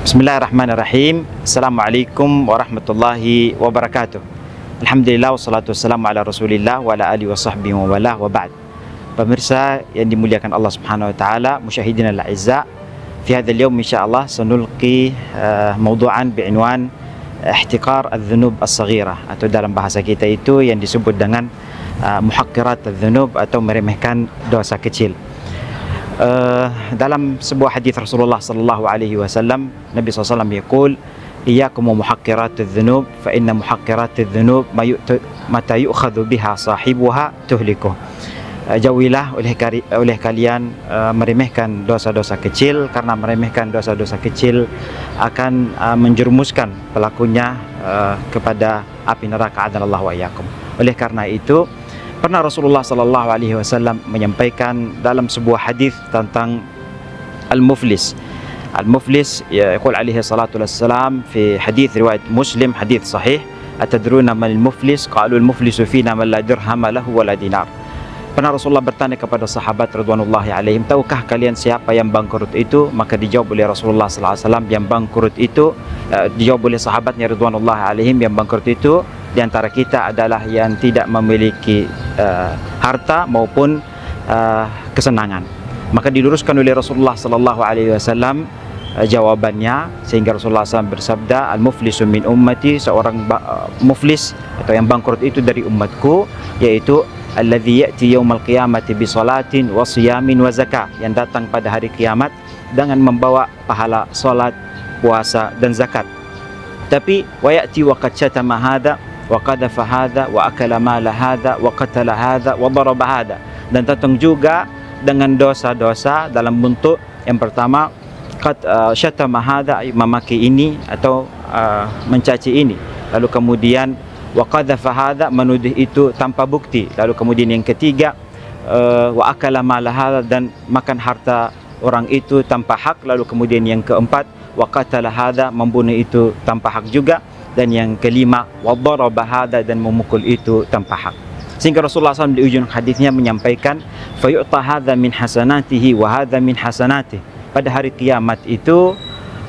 Bismillahirrahmanirrahim. Assalamualaikum warahmatullahi wabarakatuh. Alhamdulillah wassalatu wassalamu ala Rasulillah wa ala alihi wa sahbihi wa wala wa ba'd. Pemirsa yang dimuliakan Allah Subhanahu wa taala, musyahidina al-a'izza, fi hadzal yawm insyaallah sanulqi mawdu'an bi'inwan ihtiqar adz-dzunub as-saghirah, atau dalam bahasa kita itu yang disebut dengan muhaqqirat adz-dzunub atau meremehkan dosa kecil. Dalam sebuah hadis Rasulullah sallallahu alaihi wasallam, Nabi SAW yaqul, iyyakum wa muhaqqiratadz dzunub fa inna muhaqqiratadz dzunub mata yu'khadhu biha sahibuha tuhliku. Jauhilah oleh kalian meremehkan dosa-dosa kecil, karena meremehkan dosa-dosa kecil akan menjerumuskan pelakunya kepada api neraka, adzanallahu wa iyyakum. Oleh karena itu, pernah Rasulullah sallallahu alaihi wasallam menyampaikan dalam sebuah hadis tentang al-muflis. Al-muflis yaqul alaihi salatu wassalam fi hadis riwayat Muslim, hadis sahih, atadruna man al-muflis? Qalu al-muflisu fina man la dirham lahu wa la dinar. Pernah Rasulullah bertanya kepada sahabat radhiyallahu alaihim, tahukah kalian siapa yang bangkrut itu? Maka dijawab oleh Rasulullah sallallahu alaihi wasallam, yang bangkrut itu dijawab oleh sahabatnya radhiyallahu alaihim, yang bangkrut itu di antara kita adalah yang tidak memiliki harta maupun kesenangan. Maka diluruskan oleh Rasulullah sallallahu alaihi wasallam jawabannya, sehingga Rasulullah SAW bersabda, al-muflisu min ummati, seorang muflis atau yang bangkrut itu dari umatku, yaitu alladzi ya'ti yaumal qiyamati bi salatin wa siyamin wa zakah, yang datang pada hari kiamat dengan membawa pahala salat, puasa dan zakat. Tapi wa ya'ti wa qad syatama hadza wa qadhafa hadza wa akala mala hadza wa qatala hadza wa daraba hadza, dan datang juga dengan dosa-dosa dalam bentuk yang pertama, qad syatama hadza, memaki ini atau mencaci ini, lalu kemudian wa qadhafa hadza, menuduh itu tanpa bukti, lalu kemudian yang ketiga wa akala mala hadza, dan makan harta orang itu tanpa hak, lalu kemudian yang keempat wa qatala hadza, membunuh itu tanpa hak juga, dan yang kelima wa daraba hadza, dan memukul itu tanpa hak. Sehingga Rasulullah SAW di ujung hadisnya menyampaikan, fayu'ta hadza min hasanatihi wa hadza min hasanatihi. Pada hari kiamat itu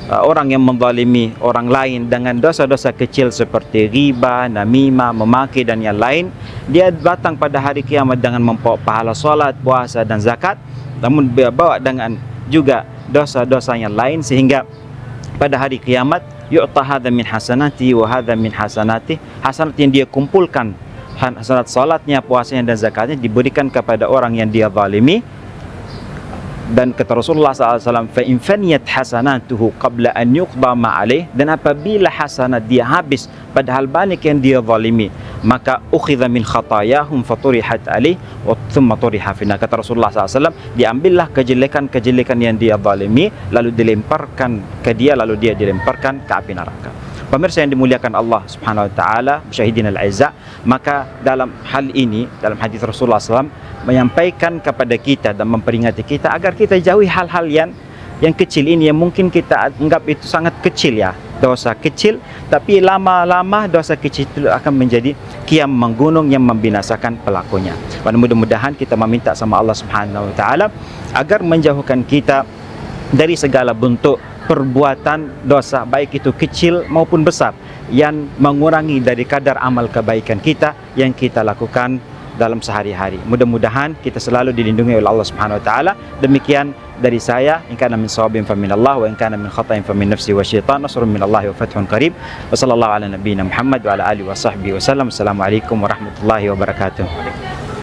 orang yang menzalimi orang lain dengan dosa-dosa kecil seperti riba, namimah, memaki dan yang lain, dia datang pada hari kiamat dengan membawa pahala salat, puasa dan zakat, namun dia bawa dengan juga dosa-dosa yang lain, sehingga pada hari kiamat yu'ta hadza min hasanati wa hadza min hasanati, hasanat yang dia kumpulkan, hasanat salatnya, puasanya dan zakatnya diberikan kepada orang yang dia zalimi. Dan kata Rasulullah SAW, fa in faniyat hasanatuhu qabla an yuqda ma alaih, dan apabila hasanat dia habis padahal banyak yang dia zalimi, maka ukhidha min khatayahum faturihat alaih wa thumma turiha finnar. Kata Rasulullah SAW, diambillah kejelekan-kejelekan yang dia zalimi, lalu dilemparkan ke dia, lalu dia dilemparkan ke api neraka. Pemirsa yang dimuliakan Allah Subhanahu wa taala, musyahidin al-aizza, maka dalam hal ini, dalam hadis Rasulullah SAW menyampaikan kepada kita dan memperingati kita agar kita jauhi hal-hal yang kecil ini, yang mungkin kita anggap itu sangat kecil, ya, dosa kecil, tapi lama-lama dosa kecil itu akan menjadi kiam menggunung yang membinasakan pelakunya. Dan mudah-mudahan kita meminta sama Allah Subhanahu wa taala agar menjauhkan kita dari segala bentuk perbuatan dosa, baik itu kecil maupun besar, yang mengurangi dari kadar amal kebaikan kita yang kita lakukan dalam sehari-hari. Mudah-mudahan kita selalu dilindungi oleh Allah Subhanahu wa taala. Demikian dari saya, in kana min shawabin fa min Allah, wa in kana min khata'in fa min nafsi wa syaitan, nasrun min Allah wa fathun qarib. Wa sallallahu ala nabiyyina Muhammad wa ala alihi wa sahbihi wa sallam. Assalamualaikum warahmatullahi wabarakatuh.